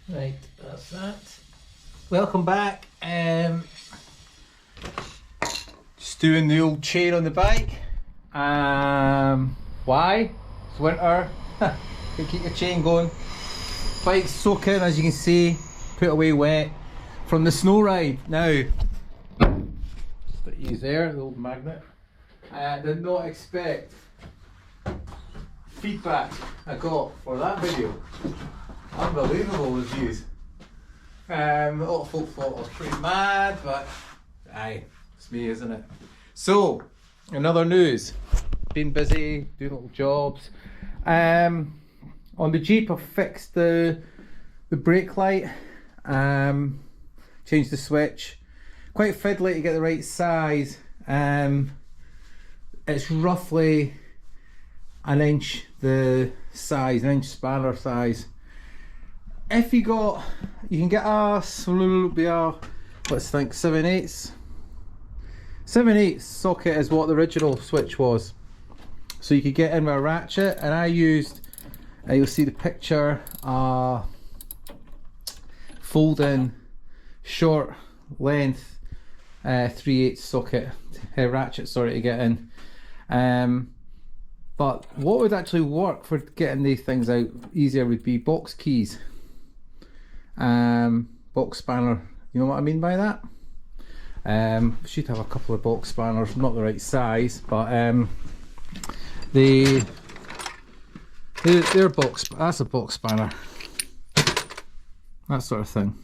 Right, that's that. Welcome back. Just doing the old chain on the bike. Why? It's winter. Gotta keep your chain going. Bike's soaking, as you can see, put away wet from the snow ride. Now, just use there, the old magnet. Did not expect feedback I got for that video. Unbelievable reviews. A lot of folk thought I was pretty mad, but aye, it's me, isn't it? So, another news. Been busy doing little jobs. On the Jeep, I've fixed the brake light. Changed the switch. Quite fiddly to get the right size. It's roughly an inch the size, an inch spanner size. If you can get a, let's think, 7/8. 7/8 socket is what the original switch was. So you could get in with a ratchet, and I used, you'll see the picture, fold-in short length 3/8 socket, ratchet, sorry, to get in. But what would actually work for getting these things out easier would be box keys. Box spanner, you know what I mean by that? Should have a couple of box spanners, not the right size, but they're box, that's a box spanner, that sort of thing.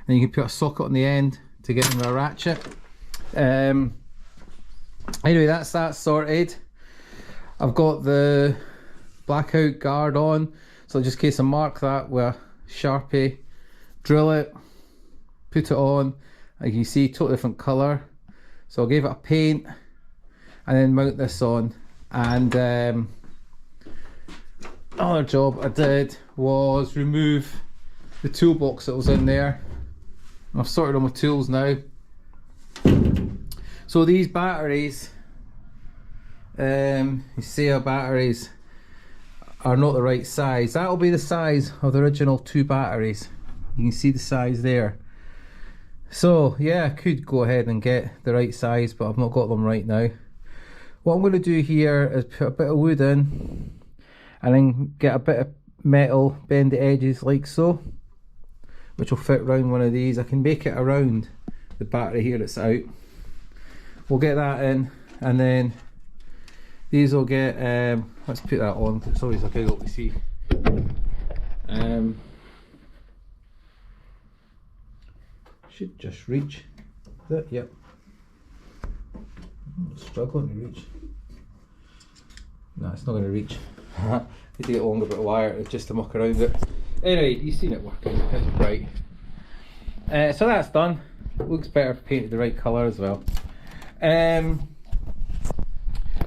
And you can put a socket on the end to get into a ratchet. Anyway, that's that sorted. I've got the blackout guard on, so just in case I mark that with a Sharpie, drill it, put it on, and you can see totally different colour. So I gave it a paint and then mount this on. And another job I did was remove the toolbox that was in there. I've sorted all my tools now. So these batteries, SEA batteries, are not the right size. That'll be the size of the original 2 batteries. You can see the size there. So yeah, I could go ahead and get the right size, but I've not got them right now. What I'm going to do here is put a bit of wood in, and then get a bit of metal, bend the edges like so, which will fit around one of these. I can make it around the battery here that's out. We'll get that in, and then these will get, let's put that on, it's always a giggle to see. Should just reach. Is it? Yep. I'm struggling to reach. No, it's not going to reach. Need to get a longer bit of wire just to muck around it. Anyway, you've seen it working, it's bright. So that's done. Looks better if painted the right colour as well.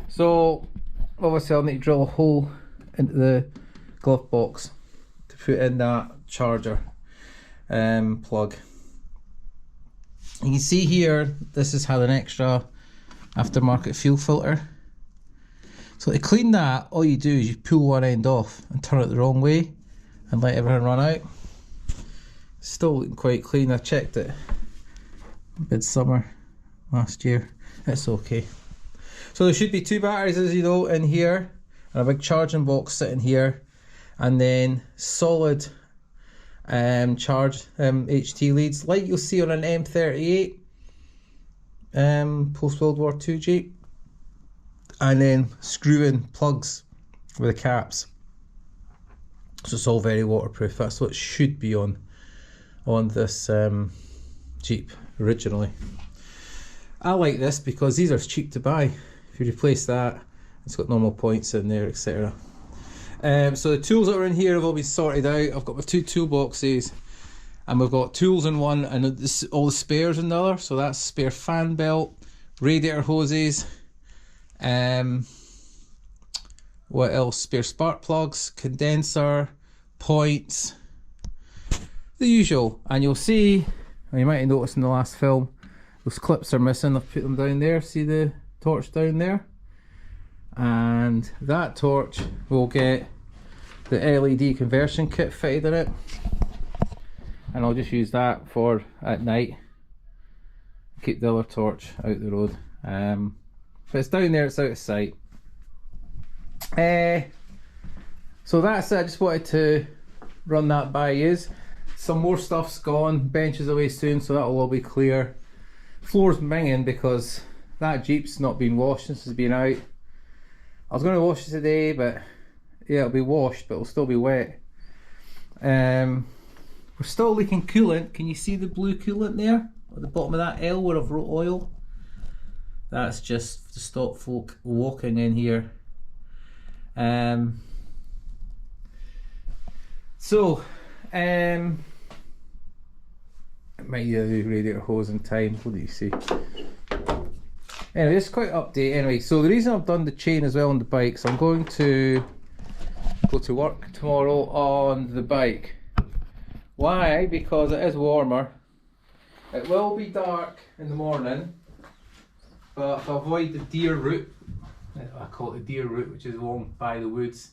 So obviously I'll need to drill a hole into the glove box to put in that charger plug. You can see here, this is had an extra aftermarket fuel filter. So to clean that, all you do is you pull one end off and turn it the wrong way and let everything run out. Still looking quite clean. I checked it midsummer last year. It's okay. So there should be 2 batteries, as you know, in here, and a big charging box sitting here, and then solid charge HT leads, like you'll see on an M38 post World War II Jeep, and then screw-in plugs with the caps. So it's all very waterproof. That's what it should be on this Jeep originally. I like this because these are cheap to buy. If you replace that, it's got normal points in there, etc. So the tools that are in here have all been sorted out. I've got my 2 toolboxes, and we've got tools in one and all the spares in the other. So that's spare fan belt, radiator hoses, what else? Spare spark plugs, condenser, points, the usual. And you'll see, or you might have noticed in the last film, those clips are missing. I've put them down there. See the torch down there? And that torch will get the LED conversion kit fitted in it. and I'll just use that for at night. Keep the other torch out the road. But it's down there, it's out of sight. So that's it. I just wanted to run that by you. Some more stuff's gone, benches away soon, so that'll all be clear. Floor's minging because that Jeep's not been washed since it's been out. I was going to wash it today, but yeah, it'll be washed, but it'll still be wet. We're still leaking coolant. Can you see the blue coolant there at the bottom of that L where I've wrote oil? That's just to stop folk walking in here. It might either do radiator hose in time. What do you see? Anyway, it's quite update anyway. So the reason I've done the chain as well on the bike, so I'm going to go to work tomorrow on the bike. Why? Because it is warmer. It will be dark in the morning, but if I avoid the deer route, I call it the deer route, which is along by the woods,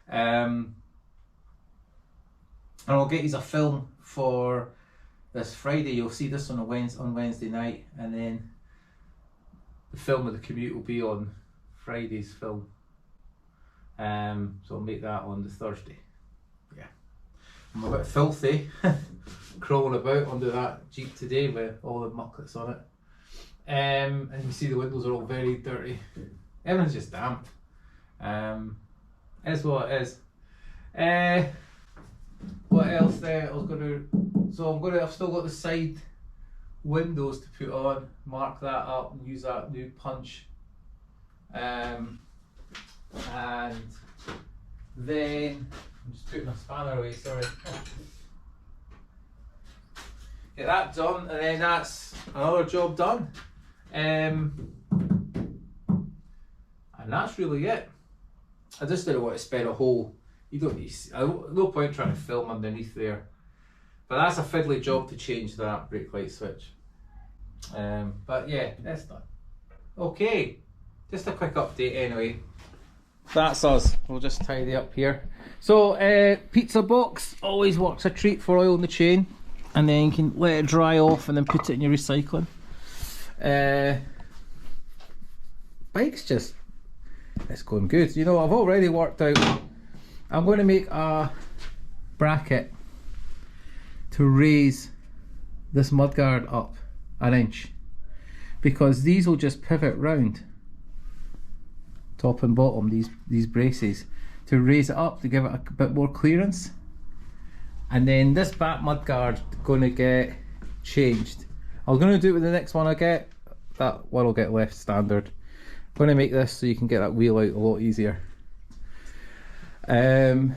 and I'll get you a film for this Friday. You'll see this on Wednesday night, and then the film of the commute will be on Friday's film. So I'll make that on the Thursday. Yeah, I'm a bit filthy crawling about under that Jeep today with all the muck that's on it. And you see the windows are all very dirty. Everything's just damp. Is what it is. What else there? I've still got the side windows to put on, mark that up and use that new punch. And then I'm just putting a spanner away, sorry. Get that done, and then that's another job done. And that's really it. I just didn't want to spend a whole, you don't need, no point trying to film underneath there. But that's a fiddly job to change that brake light switch. But yeah, that's done. Okay, just a quick update anyway. That's us. We'll just tidy up here. So pizza box always works a treat for oil in the chain, and then you can let it dry off and then put it in your recycling. Bike's just, it's going good. You know, I've already worked out, I'm going to make a bracket to raise this mudguard up an inch, because these will just pivot round top and bottom, these braces, to raise it up to give it a bit more clearance. And then this back mudguard going to get changed. I was going to do it with the next one I get. That one will get left standard. I'm going to make this so you can get that wheel out a lot easier. And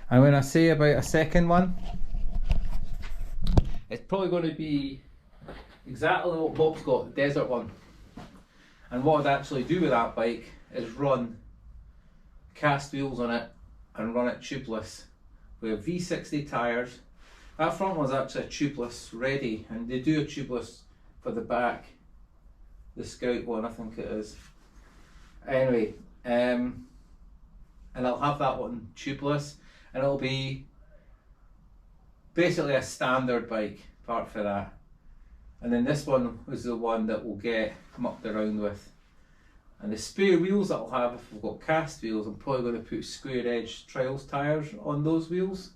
when I say about a second one, it's probably going to be exactly what Bob's got, the desert one. And what I'd actually do with that bike is run cast wheels on it and run it tubeless with V60 tyres. That front one's actually a tubeless ready, and they do a tubeless for the back, the Scout one I think it is. Anyway, and I'll have that one tubeless, and it'll be basically a standard bike apart for that. And then this one is the one that will get mucked around with. And the spare wheels that I'll have, if we've got cast wheels, I'm probably going to put square edge trials tyres on those wheels.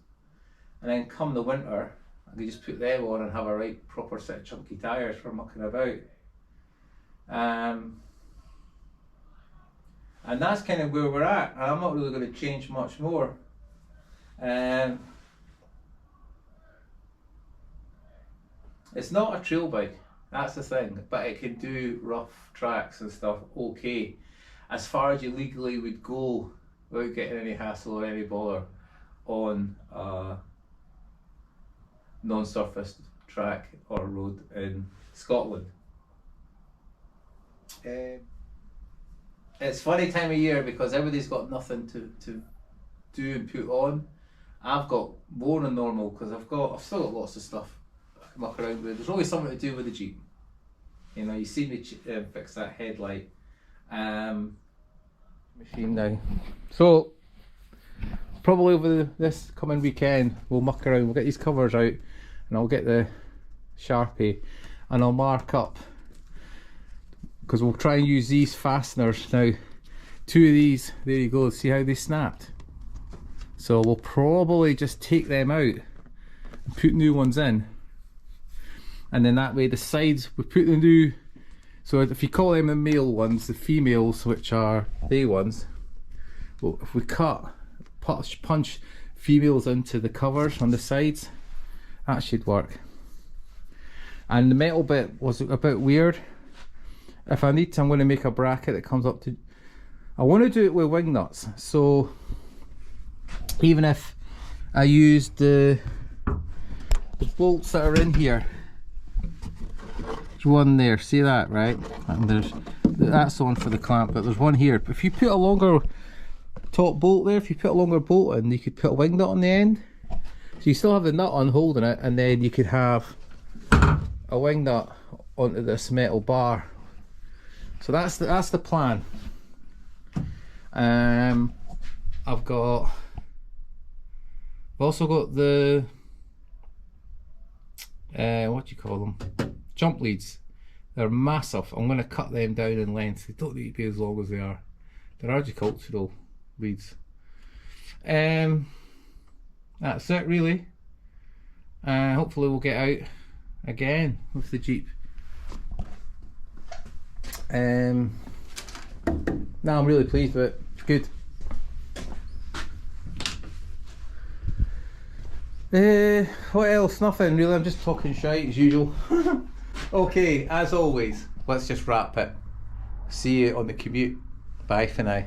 And then come the winter, I can just put them on and have a right proper set of chunky tyres for mucking about. And that's kind of where we're at. And I'm not really going to change much more. It's not a trail bike, that's the thing, but it can do rough tracks and stuff okay, as far as you legally would go without getting any hassle or any bother on a non-surfaced track or road in Scotland. It's funny time of year because everybody's got nothing to do and put on. I've got more than normal because I've still got lots of stuff I can muck around with. There's always something to do with the Jeep. You know, you see me fix that headlight machine now. So probably over this coming weekend we'll muck around, we'll get these covers out and I'll get the Sharpie and I'll mark up, because we'll try and use these fasteners now. 2 of these, there you go, see how they snapped? So we'll probably just take them out and put new ones in, and then that way the sides, we put the new, so if you call them the male ones, the females, which are they ones, well, if we punch females into the covers on the sides, that should work. And the metal bit was a bit weird. If I need to, I'm going to make a bracket that comes up to, I want to do it with wing nuts, so even if I use the bolts that are in here, there's one there, see that, right? And that's the one for the clamp, but there's one here. But if you put a longer top bolt there, if you put a longer bolt in, you could put a wing nut on the end, so you still have the nut on holding it, and then you could have a wing nut onto this metal bar. So that's the plan. I've also got the what do you call them, jump leads. They're massive. I'm going to cut them down in length. They don't need to be as long as they are. They're agricultural leads. That's it really. Hopefully we'll get out again with the Jeep. No, I'm really pleased with it. It's good. What else? Nothing really. I'm just talking shite as usual. Okay, as always, let's just wrap it. See you on the commute. Bye for now.